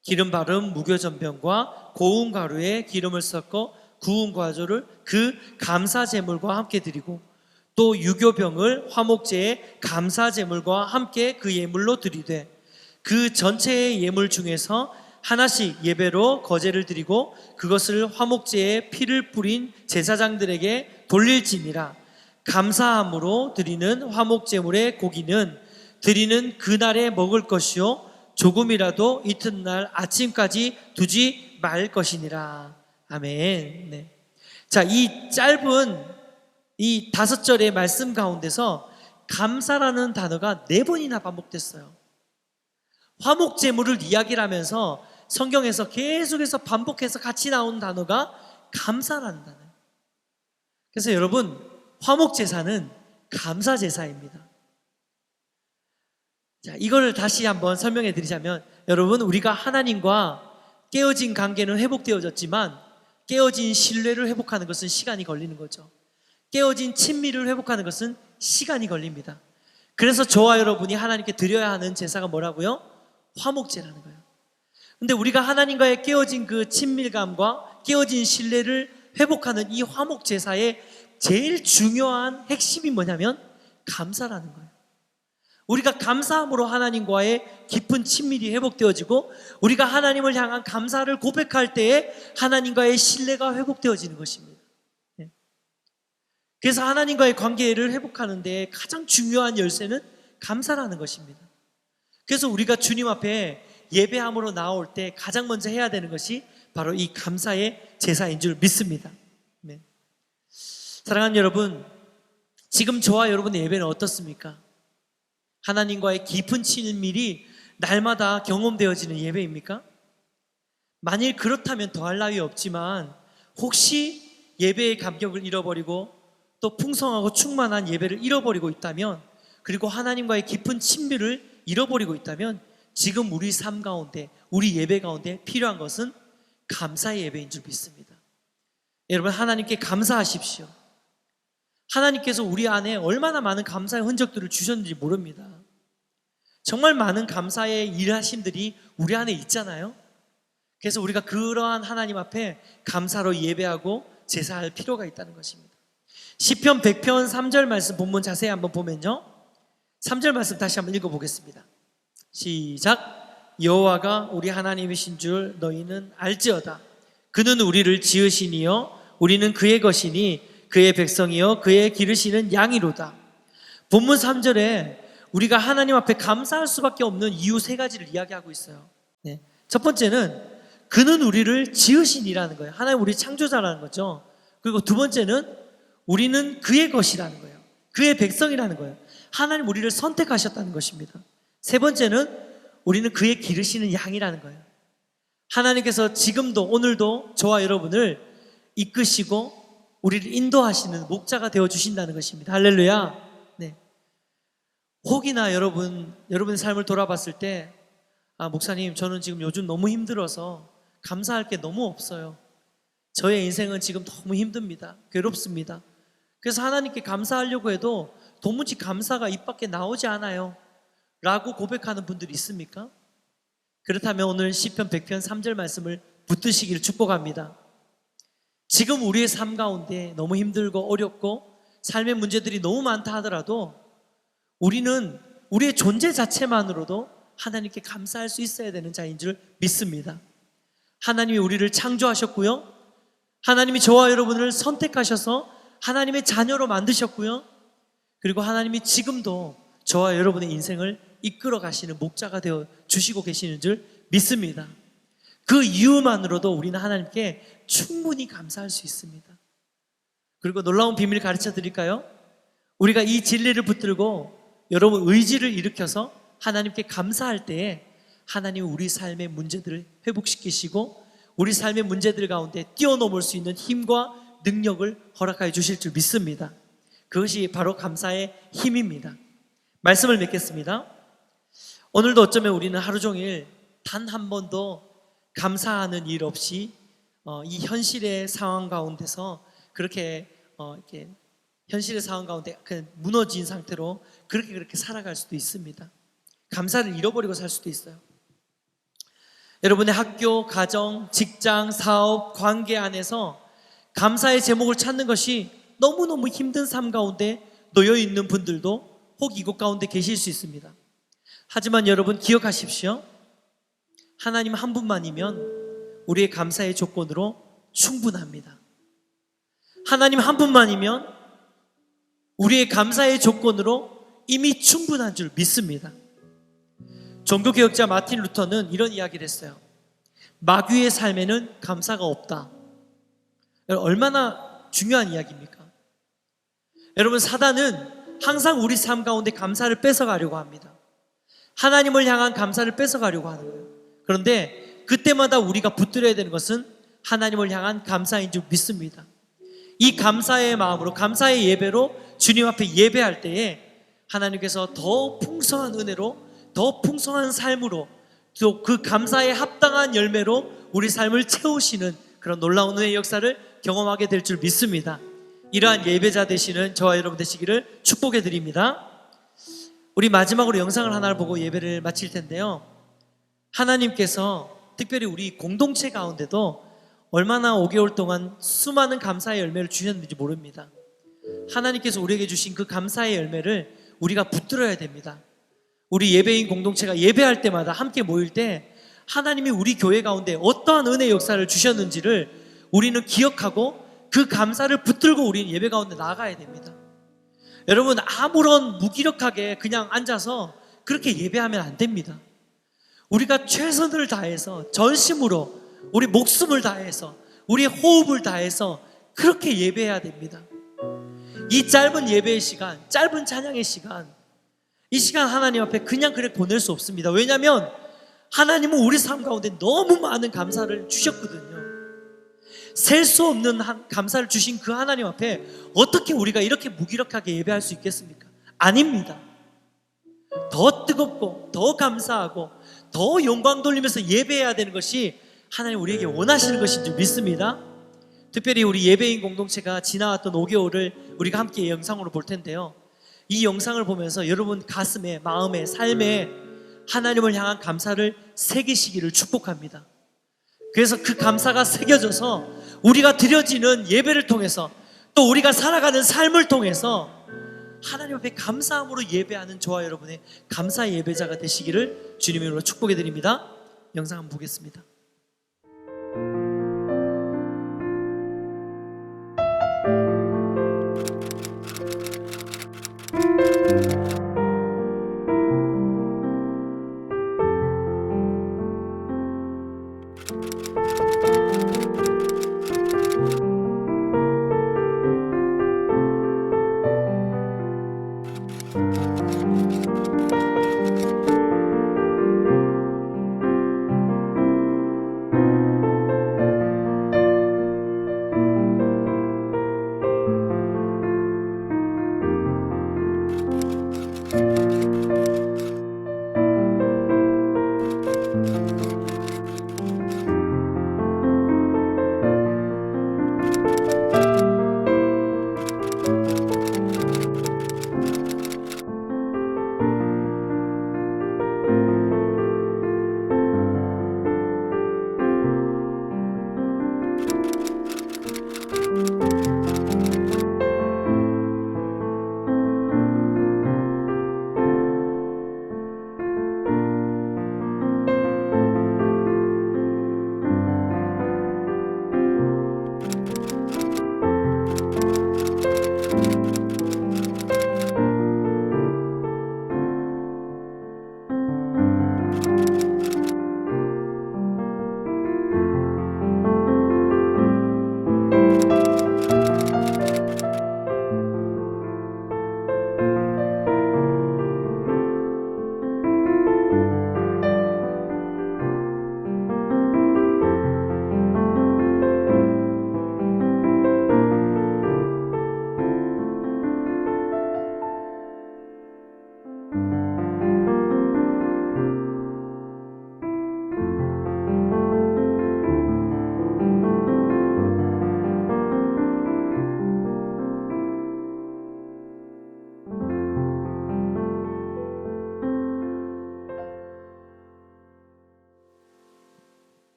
기름 바른 무교전병과 고운 가루에 기름을 섞어 구운 과조를 그 감사 제물과 함께 드리고, 또 유교병을 화목제의 감사 제물과 함께 그 예물로 드리되, 그 전체의 예물 중에서 하나씩 예배로 거제를 드리고 그것을 화목제에 피를 뿌린 제사장들에게 돌릴지니라. 감사함으로 드리는 화목제물의 고기는 드리는 그날에 먹을 것이요 조금이라도 이튿날 아침까지 두지 말 것이니라. 아멘. 네. 자, 이 짧은 이 5절의 말씀 가운데서 감사라는 단어가 4번이나 반복됐어요. 화목제물을 이야기를 하면서 성경에서 계속해서 반복해서 같이 나오는 단어가 감사라는 단어예요. 그래서 여러분, 화목제사는 감사제사입니다. 자, 이걸 다시 한번 설명해 드리자면, 여러분, 우리가 하나님과 깨어진 관계는 회복되어졌지만 깨어진 신뢰를 회복하는 것은 시간이 걸리는 거죠. 깨어진 친밀을 회복하는 것은 시간이 걸립니다. 그래서 저와 여러분이 하나님께 드려야 하는 제사가 뭐라고요? 화목제라는 거예요. 근데 우리가 하나님과의 깨어진 그 친밀감과 깨어진 신뢰를 회복하는 이 화목제사의 제일 중요한 핵심이 뭐냐면 감사라는 거예요. 우리가 감사함으로 하나님과의 깊은 친밀이 회복되어지고, 우리가 하나님을 향한 감사를 고백할 때에 하나님과의 신뢰가 회복되어지는 것입니다. 그래서 하나님과의 관계를 회복하는 데 가장 중요한 열쇠는 감사라는 것입니다. 그래서 우리가 주님 앞에 예배함으로 나올 때 가장 먼저 해야 되는 것이 바로 이 감사의 제사인 줄 믿습니다. 사랑하는 여러분, 지금 저와 여러분의 예배는 어떻습니까? 하나님과의 깊은 친밀이 날마다 경험되어지는 예배입니까? 만일 그렇다면 더할 나위 없지만, 혹시 예배의 감격을 잃어버리고 또 풍성하고 충만한 예배를 잃어버리고 있다면, 그리고 하나님과의 깊은 친밀을 잃어버리고 있다면, 지금 우리 삶 가운데, 우리 예배 가운데 필요한 것은 감사의 예배인 줄 믿습니다. 여러분, 하나님께 감사하십시오. 하나님께서 우리 안에 얼마나 많은 감사의 흔적들을 주셨는지 모릅니다. 정말 많은 감사의 일하심들이 우리 안에 있잖아요. 그래서 우리가 그러한 하나님 앞에 감사로 예배하고 제사할 필요가 있다는 것입니다. 시편 100편 3절 말씀 본문 자세히 한번 보면요, 3절 말씀 다시 한번 읽어보겠습니다. 시작. 여호와가 우리 하나님이신 줄 너희는 알지어다. 그는 우리를 지으시니요 우리는 그의 것이니 그의 백성이요 그의 기르시는 양이로다. 본문 3절에 우리가 하나님 앞에 감사할 수밖에 없는 이유 3가지를 이야기하고 있어요. 첫 번째는 그는 우리를 지으신이라는 거예요. 하나님 우리 창조자라는 거죠. 그리고 두 번째는 우리는 그의 것이라는 거예요. 그의 백성이라는 거예요. 하나님 우리를 선택하셨다는 것입니다. 세 번째는 우리는 그의 기르시는 양이라는 거예요. 하나님께서 지금도 오늘도 저와 여러분을 이끄시고 우리를 인도하시는 목자가 되어주신다는 것입니다. 할렐루야. 네. 혹이나 여러분의 삶을 돌아봤을 때, 목사님, 저는 지금 요즘 너무 힘들어서 감사할 게 너무 없어요. 저의 인생은 지금 너무 힘듭니다. 괴롭습니다. 그래서 하나님께 감사하려고 해도 도무지 감사가 입 밖에 나오지 않아요 라고 고백하는 분들이 있습니까? 그렇다면 오늘 시편 100편 3절 말씀을 붙드시기를 축복합니다. 지금 우리의 삶 가운데 너무 힘들고 어렵고 삶의 문제들이 너무 많다 하더라도 우리는 우리의 존재 자체만으로도 하나님께 감사할 수 있어야 되는 자인 줄 믿습니다. 하나님이 우리를 창조하셨고요, 하나님이 저와 여러분을 선택하셔서 하나님의 자녀로 만드셨고요, 그리고 하나님이 지금도 저와 여러분의 인생을 이끌어 가시는 목자가 되어 주시고 계시는 줄 믿습니다. 그 이유만으로도 우리는 하나님께 충분히 감사할 수 있습니다. 그리고 놀라운 비밀을 가르쳐 드릴까요? 우리가 이 진리를 붙들고 여러분 의지를 일으켜서 하나님께 감사할 때에 하나님은 우리 삶의 문제들을 회복시키시고 우리 삶의 문제들 가운데 뛰어넘을 수 있는 힘과 능력을 허락하여 주실 줄 믿습니다. 그것이 바로 감사의 힘입니다. 말씀을 맺겠습니다. 오늘도 어쩌면 우리는 하루 종일 단 한 번도 감사하는 일 없이 이 현실의 상황 가운데서 그렇게 이렇게 현실의 상황 가운데 무너진 상태로 그렇게 살아갈 수도 있습니다. 감사를 잃어버리고 살 수도 있어요. 여러분의 학교, 가정, 직장, 사업, 관계 안에서 감사의 제목을 찾는 것이 너무너무 힘든 삶 가운데 놓여 있는 분들도 혹 이곳 가운데 계실 수 있습니다. 하지만 여러분 기억하십시오. 하나님 한 분만이면 우리의 감사의 조건으로 충분합니다. 하나님 한 분만이면 우리의 감사의 조건으로 이미 충분한 줄 믿습니다. 종교개혁자 마틴 루터는 이런 이야기를 했어요. 마귀의 삶에는 감사가 없다. 얼마나 중요한 이야기입니까? 여러분, 사단은 항상 우리 삶 가운데 감사를 뺏어가려고 합니다. 하나님을 향한 감사를 뺏어가려고 하는 거예요. 그런데 그때마다 우리가 붙들어야 되는 것은 하나님을 향한 감사인 줄 믿습니다. 이 감사의 마음으로, 감사의 예배로 주님 앞에 예배할 때에 하나님께서 더 풍성한 은혜로, 더 풍성한 삶으로, 또 그 감사에 합당한 열매로 우리 삶을 채우시는 그런 놀라운 은혜의 역사를 경험하게 될 줄 믿습니다. 이러한 예배자 되시는 저와 여러분 되시기를 축복해 드립니다. 우리 마지막으로 영상을 하나를 보고 예배를 마칠 텐데요, 하나님께서 특별히 우리 공동체 가운데도 얼마나 5개월 동안 수많은 감사의 열매를 주셨는지 모릅니다. 하나님께서 우리에게 주신 그 감사의 열매를 우리가 붙들어야 됩니다. 우리 예배인 공동체가 예배할 때마다 함께 모일 때 하나님이 우리 교회 가운데 어떠한 은혜의 역사를 주셨는지를 우리는 기억하고 그 감사를 붙들고 우리는 예배 가운데 나아가야 됩니다. 여러분, 아무런 무기력하게 그냥 앉아서 그렇게 예배하면 안 됩니다. 우리가 최선을 다해서 전심으로 우리 목숨을 다해서 우리의 호흡을 다해서 그렇게 예배해야 됩니다. 이 짧은 예배의 시간, 짧은 찬양의 시간, 이 시간 하나님 앞에 그냥 그래 보낼 수 없습니다. 왜냐하면 하나님은 우리 삶 가운데 너무 많은 감사를 주셨거든요. 셀 수 없는 감사를 주신 그 하나님 앞에 어떻게 우리가 이렇게 무기력하게 예배할 수 있겠습니까? 아닙니다. 더 뜨겁고 더 감사하고 더 영광 돌리면서 예배해야 되는 것이 하나님 우리에게 원하시는 것인 줄 믿습니다. 특별히 우리 예배인 공동체가 지나왔던 5개월을 우리가 함께 영상으로 볼 텐데요, 이 영상을 보면서 여러분 가슴에, 마음에, 삶에 하나님을 향한 감사를 새기시기를 축복합니다. 그래서 그 감사가 새겨져서 우리가 드려지는 예배를 통해서 또 우리가 살아가는 삶을 통해서 하나님 앞에 감사함으로 예배하는 저와 여러분의 감사 예배자가 되시기를 주님의 이름으로 축복해 드립니다. 영상 한번 보겠습니다.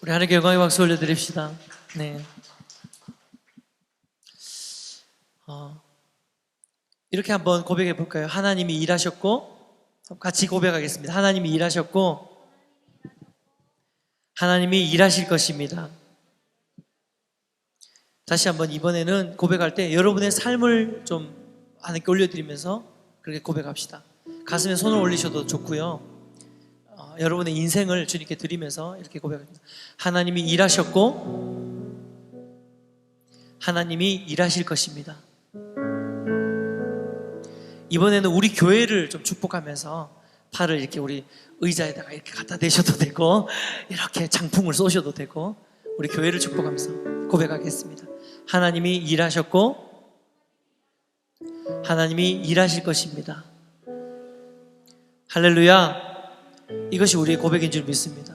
우리 하나님께 영광의 박수 올려드립시다. 네. 이렇게 한번 고백해 볼까요? 하나님이 일하셨고, 같이 고백하겠습니다. 하나님이 일하셨고, 하나님이 일하실 것입니다. 다시 한번 이번에는 고백할 때 여러분의 삶을 좀 하나님께 올려드리면서 그렇게 고백합시다. 가슴에 손을 올리셔도 좋고요. 여러분의 인생을 주님께 드리면서 이렇게 고백합니다. 하나님이 일하셨고 하나님이 일하실 것입니다. 이번에는 우리 교회를 좀 축복하면서 팔을 이렇게 우리 의자에다가 이렇게 갖다 대셔도 되고 이렇게 장풍을 쏘셔도 되고 우리 교회를 축복하면서 고백하겠습니다. 하나님이 일하셨고 하나님이 일하실 것입니다. 할렐루야. 이것이 우리의 고백인 줄 믿습니다.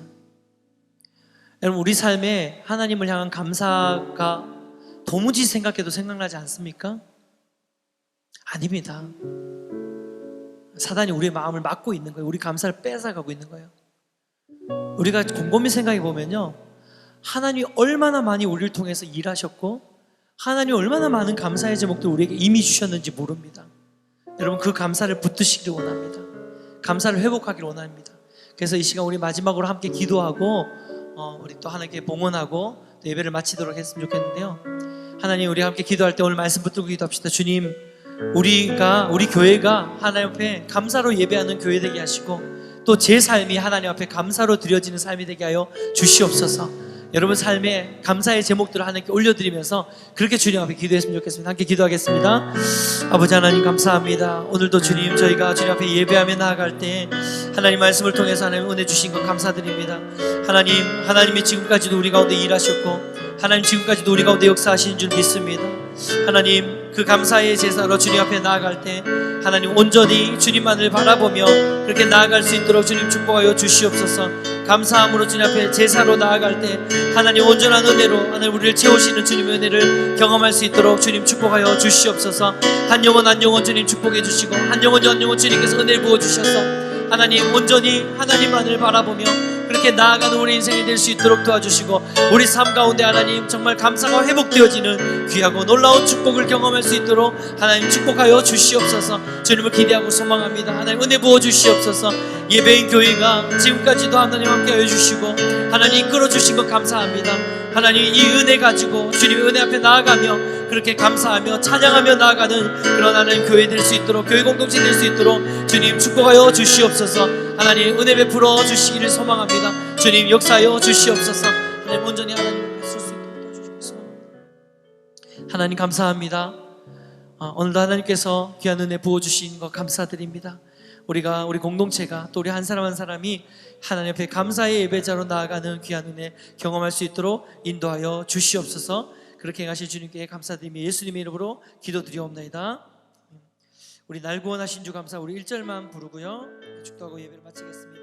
여러분, 우리 삶에 하나님을 향한 감사가 도무지 생각해도 생각나지 않습니까? 아닙니다. 사단이 우리의 마음을 막고 있는 거예요. 우리 감사를 뺏어가고 있는 거예요. 우리가 곰곰이 생각해 보면요, 하나님이 얼마나 많이 우리를 통해서 일하셨고 하나님이 얼마나 많은 감사의 제목들을 우리에게 이미 주셨는지 모릅니다. 여러분, 그 감사를 붙드시기를 원합니다. 감사를 회복하기를 원합니다. 그래서 이 시간 우리 마지막으로 함께 기도하고 우리 또 하나님께 봉헌하고 또 예배를 마치도록 했으면 좋겠는데요. 하나님, 우리 함께 기도할 때 오늘 말씀 붙들고 기도합시다. 주님, 우리 교회가 하나님 앞에 감사로 예배하는 교회 되게 하시고 또 제 삶이 하나님 앞에 감사로 드려지는 삶이 되게 하여 주시옵소서. 여러분 삶에 감사의 제목들을 하나님께 올려드리면서 그렇게 주님 앞에 기도했으면 좋겠습니다. 함께 기도하겠습니다. 아버지 하나님, 감사합니다. 오늘도 주님, 저희가 주님 앞에 예배하며 나아갈 때 하나님 말씀을 통해서 하나님 은혜 주신 것 감사드립니다. 하나님이 지금까지도 우리 가운데 일하셨고 하나님 지금까지도 우리 가운데 역사하시는 줄 믿습니다. 하나님, 그 감사의 제사로 주님 앞에 나아갈 때 하나님 온전히 주님만을 바라보며 그렇게 나아갈 수 있도록 주님 축복하여 주시옵소서. 감사함으로 주님 앞에 제사로 나아갈 때 하나님 온전한 은혜로 하나님 우리를 채우시는 주님의 은혜를 경험할 수 있도록 주님 축복하여 주시옵소서. 한 영혼 주님 축복해 주시고 한 영혼 주님께서 은혜를 부어주셔서 하나님 온전히 하나님만을 바라보며 그렇게 나아가는 우리 인생이 될 수 있도록 도와주시고 우리 삶 가운데 하나님 정말 감사가 회복되어지는 귀하고 놀라운 축복을 경험할 수 있도록 하나님 축복하여 주시옵소서. 주님을 기대하고 소망합니다. 하나님 은혜 부어 주시옵소서. 예배인 교회가 지금까지도 하나님 함께하여 주시고 하나님 이끌어 주신 것 감사합니다. 하나님 이 은혜 가지고 주님의 은혜 앞에 나아가며 그렇게 감사하며 찬양하며 나아가는 그런 하나님 교회 될 수 있도록, 교회 공동체 될 수 있도록 주님 축복하여 주시옵소서. 하나님 은혜 베풀어 주시기를 소망합니다. 주님 역사하여 주시옵소서. 하나님 온전히 하나님을 쓸 수 있도록 도와주시옵소서. 하나님 감사합니다. 오늘도 하나님께서 귀한 은혜 부어주신 것 감사드립니다. 우리 공동체가 또 우리 한 사람 한 사람이 하나님 앞에 감사의 예배자로 나아가는 귀한 은혜 경험할 수 있도록 인도하여 주시옵소서. 그렇게 행하실 주님께 감사드리며 예수님의 이름으로 기도드리옵나이다. 우리 날 구원하신 주 감사, 우리 1절만 부르고요 축도하고 예배를 마치겠습니다.